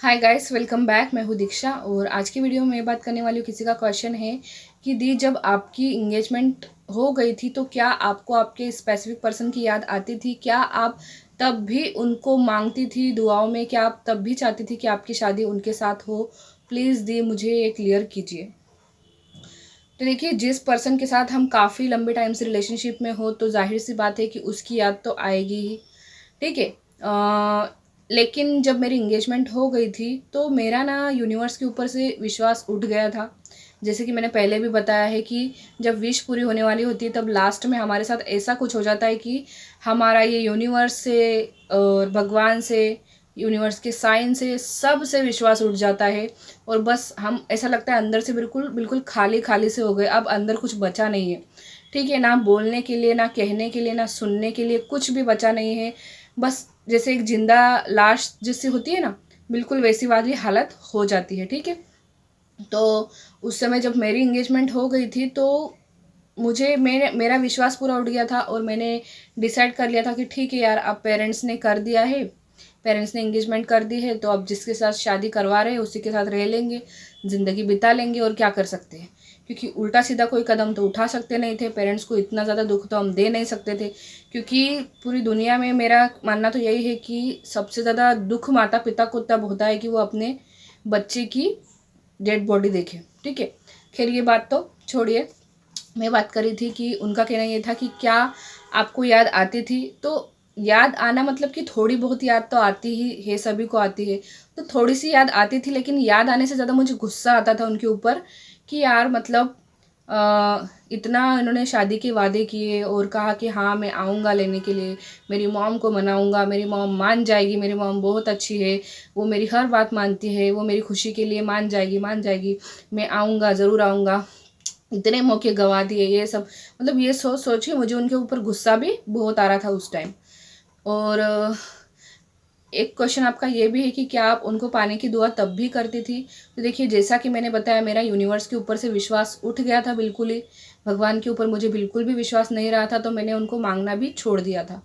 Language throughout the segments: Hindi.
Hi guys, welcome back. मैं हूँ दीक्षा और आज की वीडियो में बात करने वाली हूँ। किसी का क्वेश्चन है कि दी, जब आपकी इंगेजमेंट हो गई थी तो क्या आपको आपके स्पेसिफिक पर्सन की याद आती थी? क्या आप तब भी उनको मांगती थी दुआओं में? क्या आप तब भी चाहती थी कि आपकी शादी उनके साथ हो? प्लीज़ दी, मुझे ये क्लियर कीजिए। तो देखिए, जिस पर्सन के साथ हम काफ़ी लंबे टाइम से रिलेशनशिप में हो तो जाहिर सी बात है कि उसकी याद तो आएगी ही। ठीक है। लेकिन जब मेरी इंगेजमेंट हो गई थी तो मेरा ना यूनिवर्स के ऊपर से विश्वास उठ गया था। जैसे कि मैंने पहले भी बताया है कि जब विश पूरी होने वाली होती है तब लास्ट में हमारे साथ ऐसा कुछ हो जाता है कि हमारा ये यूनिवर्स से और भगवान से, यूनिवर्स के साइन से, सब से विश्वास उठ जाता है। और बस हम, ऐसा लगता है अंदर से बिल्कुल बिल्कुल खाली खाली से हो गए, अब अंदर कुछ बचा नहीं है। ठीक है, ना बोलने के लिए, ना कहने के लिए, ना सुनने के लिए, कुछ भी बचा नहीं है। बस जैसे एक जिंदा लाश जिससे होती है ना, बिल्कुल वैसी वाली हालत हो जाती है। ठीक है। तो उस समय जब मेरी इंगेजमेंट हो गई थी तो मुझे मेरा विश्वास पूरा उठ गया था और मैंने डिसाइड कर लिया था कि ठीक है यार, अब पेरेंट्स ने कर दिया है, पेरेंट्स ने इंगेजमेंट कर दी है तो अब जिसके साथ शादी करवा रहे हैं उसी के साथ रह लेंगे, ज़िंदगी बिता लेंगे, और क्या कर सकते हैं। क्योंकि उल्टा सीधा कोई कदम तो उठा सकते नहीं थे, पेरेंट्स को इतना ज़्यादा दुख तो हम दे नहीं सकते थे। क्योंकि पूरी दुनिया में मेरा मानना तो यही है कि सबसे ज़्यादा दुख माता पिता को तब होता है कि वो अपने बच्चे की डेड बॉडी देखे। ठीक है। खैर, ये बात तो छोड़िए। मैं बात कर रही थी कि उनका कहना ये था कि क्या आपको याद आती थी? तो याद आना मतलब कि थोड़ी बहुत याद तो आती ही है, सभी को आती है। तो थोड़ी सी याद आती थी, लेकिन याद आने से ज़्यादा मुझे गुस्सा आता था उनके ऊपर कि यार मतलब इतना इन्होंने शादी के वादे किए और कहा कि हाँ मैं आऊँगा लेने के लिए, मेरी मॉम को मनाऊँगा, मेरी मॉम मान जाएगी, मेरी मॉम बहुत अच्छी है, वो मेरी हर बात मानती है, वो मेरी खुशी के लिए मान जाएगी, मान जाएगी, मैं आऊँगा, ज़रूर आऊँगा। इतने मौके गवा दिए, ये सब मतलब ये सोच सोच के मुझे उनके ऊपर गुस्सा भी बहुत आ रहा था उस टाइम। और एक क्वेश्चन आपका ये भी है कि क्या आप उनको पाने की दुआ तब भी करती थी? तो देखिए, जैसा कि मैंने बताया, मेरा यूनिवर्स के ऊपर से विश्वास उठ गया था बिल्कुल ही। भगवान के ऊपर मुझे बिल्कुल भी विश्वास नहीं रहा था, तो मैंने उनको मांगना भी छोड़ दिया था।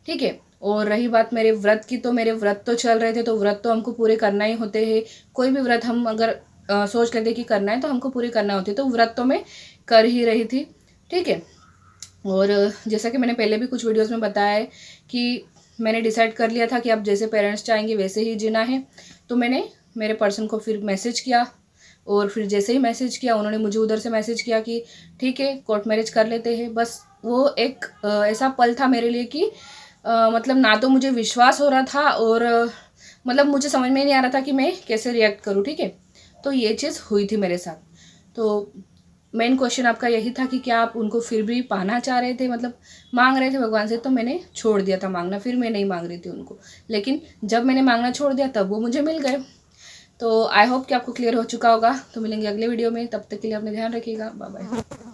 ठीक है। और रही बात मेरे व्रत की, तो मेरे व्रत तो चल रहे थे, तो व्रत तो हमको पूरे करना ही होते हैं। कोई भी व्रत हम अगर सोच लेते कि करना है तो हमको पूरे करना होते, तो व्रत तो मैं कर ही रही थी। ठीक है। और जैसा कि मैंने पहले भी कुछ वीडियोस में बताया है कि मैंने डिसाइड कर लिया था कि अब जैसे पेरेंट्स चाहेंगे वैसे ही जीना है। तो मैंने मेरे पर्सन को फिर मैसेज किया, और फिर जैसे ही मैसेज किया उन्होंने मुझे उधर से मैसेज किया कि ठीक है, कोर्ट मैरिज कर लेते हैं। बस वो एक ऐसा पल था मेरे लिए कि मतलब ना तो मुझे विश्वास हो रहा था और मतलब मुझे समझ में नहीं आ रहा था कि मैं कैसे रिएक्ट करूँ। ठीक है। तो ये चीज़ हुई थी मेरे साथ। तो मेन क्वेश्चन आपका यही था कि क्या आप उनको फिर भी पाना चाह रहे थे, मतलब मांग रहे थे भगवान से? तो मैंने छोड़ दिया था मांगना, फिर मैं नहीं मांग रही थी उनको। लेकिन जब मैंने मांगना छोड़ दिया तब वो मुझे मिल गए। तो आई होप कि आपको क्लियर हो चुका होगा। तो मिलेंगे अगले वीडियो में, तब तक के लिए अपने ध्यान रखिएगा। Bye bye.